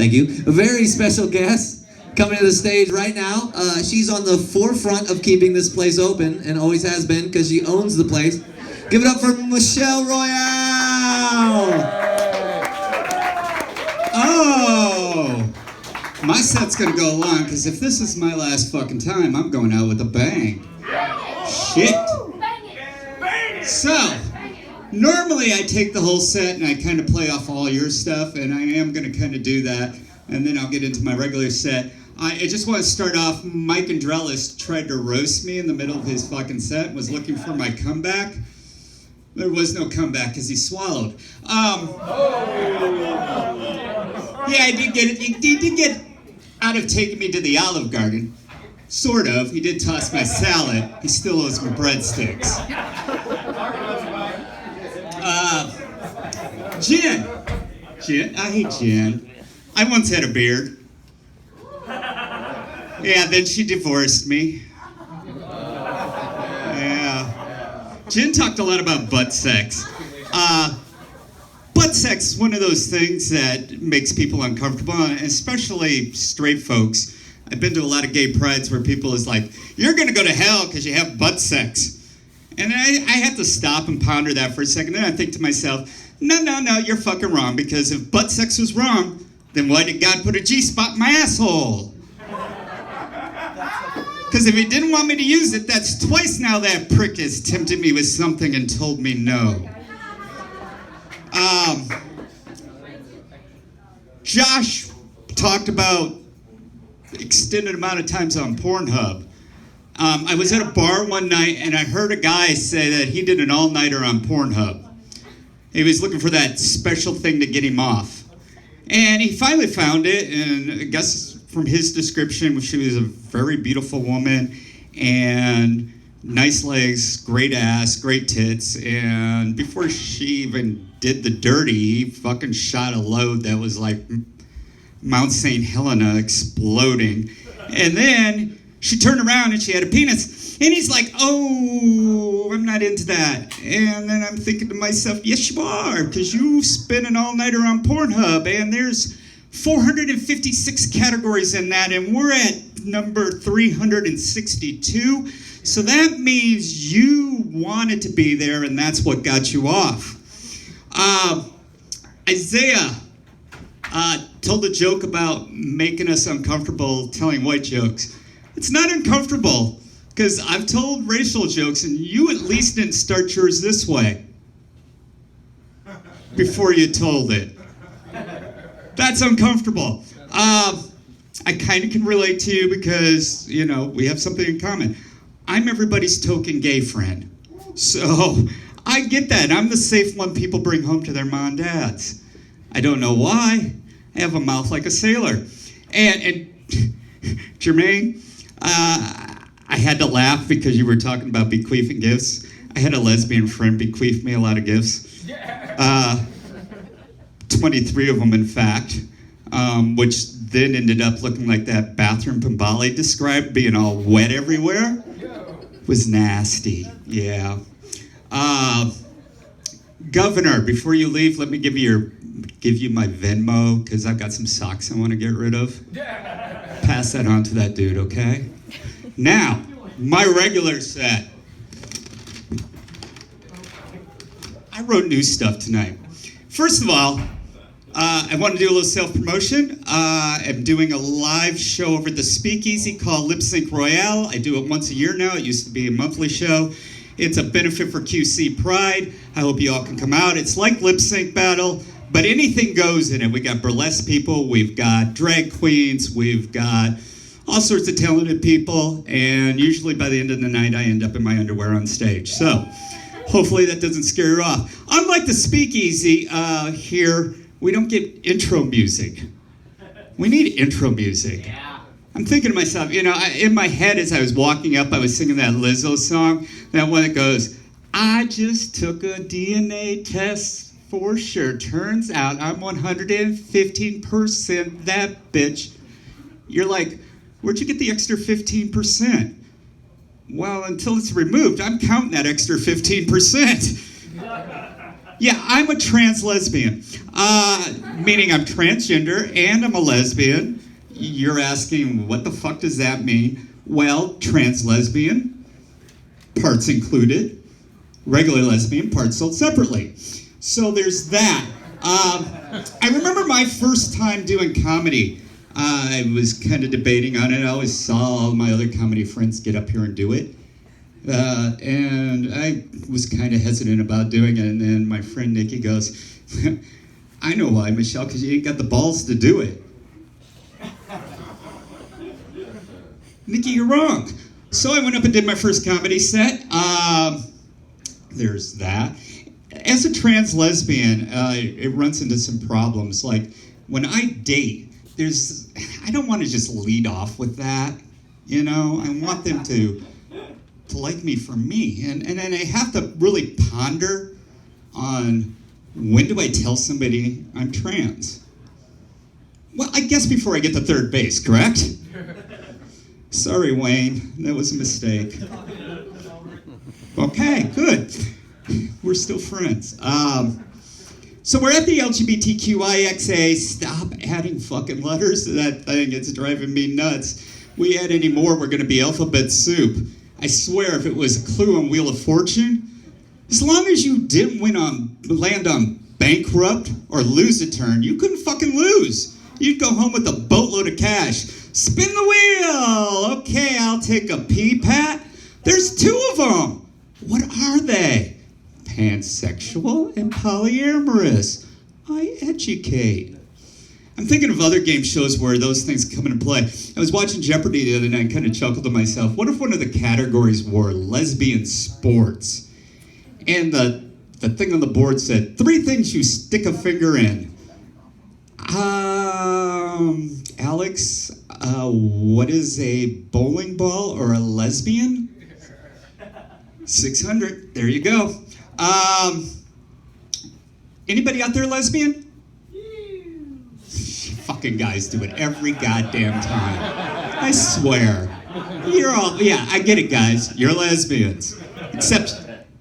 Thank you. A very special guest coming to the stage right now. She's on the forefront of keeping this place open and always has been because she owns the place. Give it up for Michelle Royale! Oh! My set's gonna go long because if this is my last fucking time, I'm going out with a bang. Shit! So, normally I take the whole set and I kind of play off all your stuff, and I am going to kind of do that, and then I'll get into my regular set. I just want to start off, Mike Andrelis tried to roast me in the middle of his fucking set, was looking for my comeback. There was no comeback because he swallowed. Yeah, he did get it. He did get out of taking me to the Olive Garden. Sort of. He did toss my salad. He still owes me breadsticks. Jen. Jen? I hate Jen. I once had a beard. Yeah, then she divorced me. Yeah. Jen talked a lot about butt sex. Butt sex is one of those things that makes people uncomfortable, and especially straight folks. I've been to a lot of gay prides where people is like, you're going to go to hell because you have butt sex. And I had to stop and ponder that for a second. Then I think to myself, no, you're fucking wrong. Because if butt sex was wrong, then why did God put a G-spot in my asshole? Because if he didn't want me to use it, that's twice now that prick has tempted me with something and told me no. Josh talked about extended amount of times on Pornhub. I was at a bar one night and I heard a guy say that he did an all-nighter on Pornhub. He was looking for that special thing to get him off. And he finally found it, and I guess from his description, she was a very beautiful woman and nice legs, great ass, great tits, and before she even did the dirty, he fucking shot a load that was like Mount St. Helena exploding. And then she turned around and she had a penis. And he's like, oh, I'm not into that. And then I'm thinking to myself, yes, you are, because you spent an all-nighter on Pornhub, and there's 456 categories in that, and we're at number 362. So that means you wanted to be there, and that's what got you off. Isaiah told a joke about making us uncomfortable telling white jokes. It's not uncomfortable, because I've told racial jokes, and you at least didn't start yours this way before you told it. That's uncomfortable. I kind of can relate to you because, you know, we have something in common. I'm everybody's token gay friend. So I get that. I'm the safe one people bring home to their mom and dads. I don't know why. I have a mouth like a sailor. And Jermaine, I had to laugh because you were talking about bequeathing gifts. I had a lesbian friend bequeath me a lot of gifts. 23 of them, in fact, which then ended up looking like that bathroom Pambali described, being all wet everywhere. Was nasty, yeah. Governor, before you leave, let me give you my Venmo, because I've got some socks I want to get rid of. Pass that on to that dude, okay? Now, my regular set. I wrote new stuff tonight. First of all, I want to do a little self-promotion. I'm doing a live show over at the Speakeasy called Lip Sync Royale. I do it once a year now. It used to be a monthly show. It's a benefit for QC Pride. I hope you all can come out. It's like Lip Sync Battle, but anything goes in it. We got burlesque people. We've got drag queens. We've got all sorts of talented people. And usually by the end of the night, I end up in my underwear on stage. So hopefully that doesn't scare you off. Unlike the Speakeasy here, we don't get intro music. We need intro music. Yeah. I'm thinking to myself, you know, in my head as I was walking up, I was singing that Lizzo song, that one that goes, I just took a DNA test for sure. Turns out I'm 115% that bitch. You're like, where'd you get the extra 15%? Well, until it's removed, I'm counting that extra 15%. Yeah, I'm a trans lesbian, meaning I'm transgender and I'm a lesbian. You're asking, what the fuck does that mean? Well, trans lesbian, parts included. Regular lesbian, parts sold separately. So there's that. I remember my first time doing comedy. I was kind of debating on it. I always saw all my other comedy friends get up here and do it. And I was kind of hesitant about doing it. And then my friend Hickey goes, I know why, Michelle, because you ain't got the balls to do it. Nikki, you're wrong. So I went up and did my first comedy set. There's that. As a trans lesbian, it runs into some problems. Like, when I date, I don't want to just lead off with that, you know? I want them to like me for me. And then I have to really ponder on, when do I tell somebody I'm trans? Well, I guess before I get to third base, correct? Sorry, Wayne, that was a mistake. Okay, good. We're still friends. So we're at the LGBTQIXA. Stop adding fucking letters to that thing. It's driving me nuts. We add any more, we're going to be alphabet soup. I swear, if it was a clue on Wheel of Fortune, as long as you didn't land on bankrupt or lose a turn, you couldn't fucking lose. You'd go home with a boatload of cash. Spin the wheel. Okay, I'll take a pee, Pat. There's 2 of them. What are they? Pansexual and polyamorous. I educate. I'm thinking of other game shows where those things come into play. I was watching Jeopardy the other night and kind of chuckled to myself. What if one of the categories were lesbian sports? And the thing on the board said, 3 things you stick a finger in. Alex, what is a bowling ball or a lesbian? 600. There you go. Anybody out there lesbian? Fucking guys do it every goddamn time. I swear. You're all, yeah, I get it, guys. You're lesbians. Except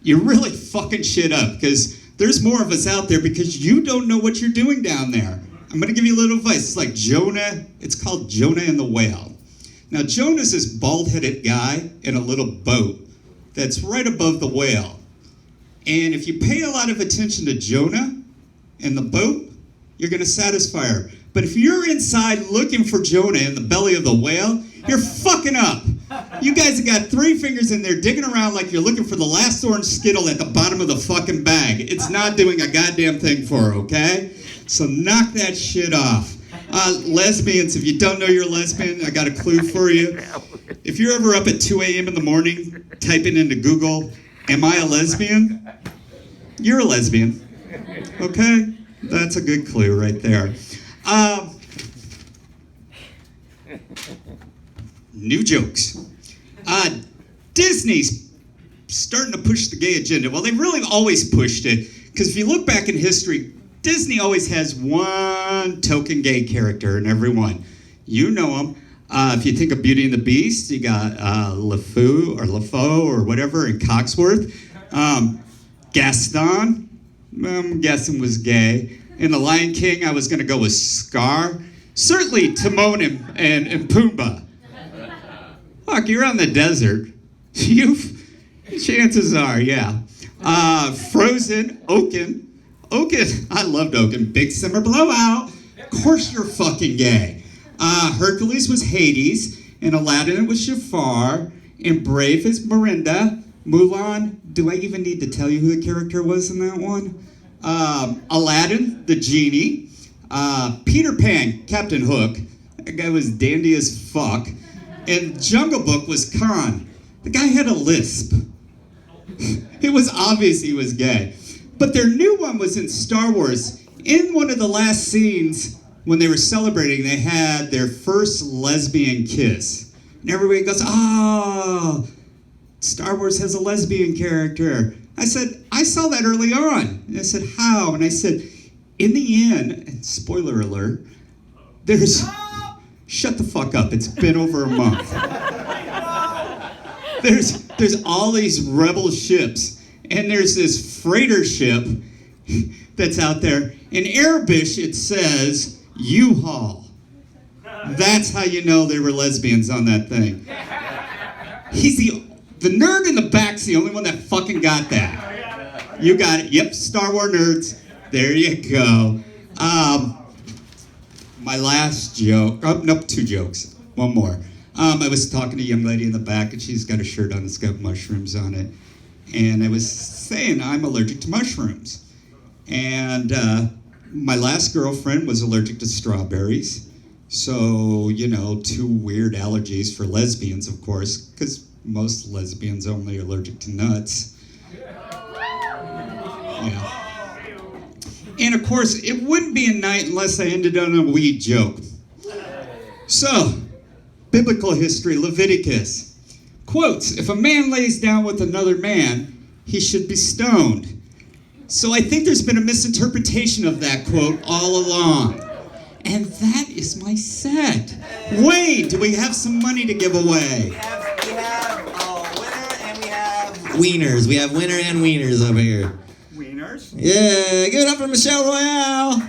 you really fucking shit up because there's more of us out there because you don't know what you're doing down there. I'm going to give you a little advice. It's like Jonah. It's called Jonah and the Whale. Now, Jonah's this bald-headed guy in a little boat that's right above the whale. And if you pay a lot of attention to Jonah and the boat, you're going to satisfy her. But if you're inside looking for Jonah in the belly of the whale, you're fucking up. You guys have got 3 fingers in there digging around like you're looking for the last orange Skittle at the bottom of the fucking bag. It's not doing a goddamn thing for her, okay? So knock that shit off. Lesbians, if you don't know you're a lesbian, I got a clue for you. If you're ever up at 2 a.m. in the morning typing into Google, am I a lesbian? You're a lesbian, okay? That's a good clue right there. New jokes. Disney's starting to push the gay agenda. Well, they've really always pushed it, because if you look back in history, Disney always has one token gay character in every one. You know them. If you think of Beauty and the Beast, you got LeFou or whatever, and Cogsworth. Gaston, I'm guessing was gay. In The Lion King, I was going to go with Scar. Certainly Timon and Pumbaa. Fuck, you're on the desert. Chances are, yeah. Frozen, Oaken. Oaken, I loved Oaken. Big Summer Blowout. Of course you're fucking gay. Hercules was Hades. And Aladdin it was Jafar. And Brave is Miranda. Mulan, do I even need to tell you who the character was in that one? Aladdin, the genie. Peter Pan, Captain Hook. That guy was dandy as fuck. And Jungle Book was Khan. The guy had a lisp. It was obvious he was gay. But their new one was in Star Wars. In one of the last scenes, when they were celebrating, they had their first lesbian kiss. And everybody goes, oh, Star Wars has a lesbian character. I said, I saw that early on. And I said, how? And I said, in the end, and spoiler alert, there's... Shut the fuck up. It's been over a month. There's all these rebel ships, and there's this freighter ship, that's out there. In Arabic, it says U-Haul. That's how you know they were lesbians on that thing. He's the nerd in the back's the only one that fucking got that. You got it. Yep, Star Wars nerds. There you go. My last joke. Oh, nope, 2 jokes. One more. I was talking to a young lady in the back, and she's got a shirt on that's got mushrooms on it. And I was saying I'm allergic to mushrooms. And my last girlfriend was allergic to strawberries. So, 2 weird allergies for lesbians, of course, because most lesbians are only allergic to nuts. Yeah. And of course, it wouldn't be a night unless I ended on a weed joke. So, biblical history, Leviticus. Quotes, if a man lays down with another man, he should be stoned. So I think there's been a misinterpretation of that quote all along. And that is my set. Wade, do we have some money to give away? We have winner and we have... Wieners. We have winner and wieners over here. Wieners? Yeah, give it up for Michelle Royale.